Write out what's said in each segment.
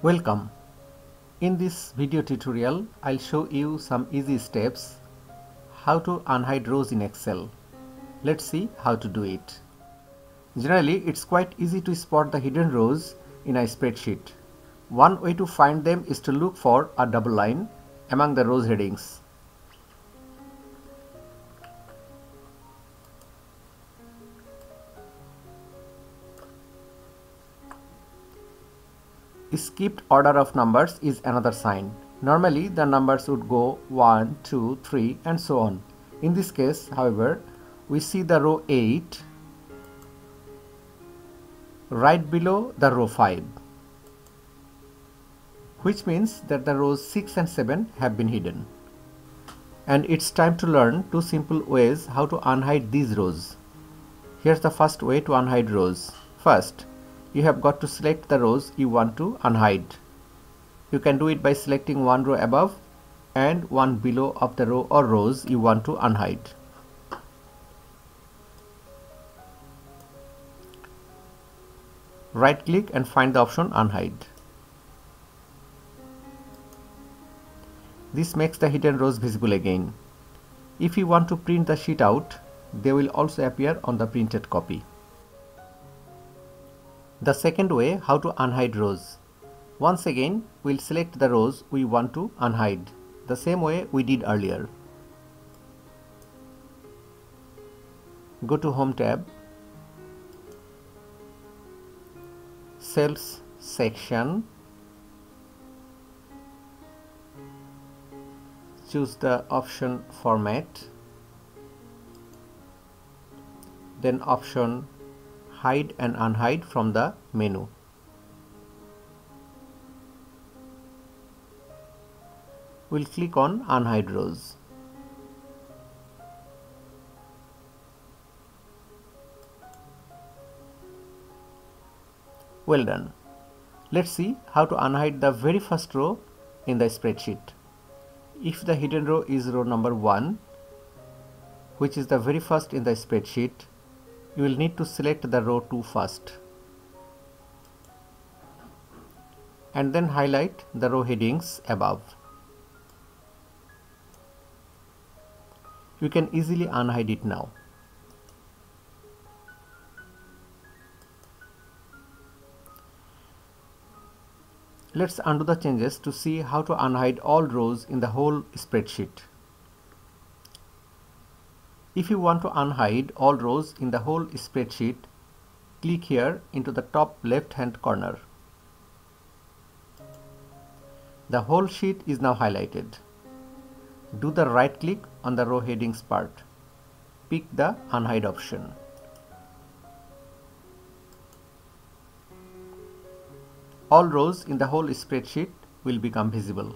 Welcome. In this video tutorial, I'll show you some easy steps how to unhide rows in Excel. Let's see how to do it. Generally, it's quite easy to spot the hidden rows in a spreadsheet. One way to find them is to look for a double line among the rows headings. Skipped order of numbers is another sign. Normally the numbers would go 1, 2, 3 and so on. In this case, however, we see the row 8 right below the row 5, which means that the rows 6 and 7 have been hidden. And it's time to learn two simple ways how to unhide these rows. Here's the first way to unhide rows. First, you have got to select the rows you want to unhide. You can do it by selecting one row above and one below of the row or rows you want to unhide. Right click and find the option Unhide. This makes the hidden rows visible again. If you want to print the sheet out, they will also appear on the printed copy. The second way how to unhide rows. Once again, we'll select the rows we want to unhide, the same way we did earlier. Go to Home tab, Cells section, choose the option Format, then option Hide and Unhide from the menu. We'll click on Unhide Rows. Well done. Let's see how to unhide the very first row in the spreadsheet. If the hidden row is row number 1, which is the very first in the spreadsheet, you will need to select the row 2 first and then highlight the row headings above. You can easily unhide it now. Let's undo the changes to see how to unhide all rows in the whole spreadsheet. If you want to unhide all rows in the whole spreadsheet, click here into the top left hand corner. The whole sheet is now highlighted. Do the right click on the row headings part. Pick the Unhide option. All rows in the whole spreadsheet will become visible.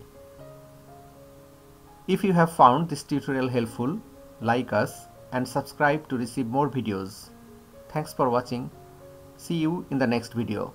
If you have found this tutorial helpful, like us and subscribe to receive more videos. Thanks for watching. See you in the next video.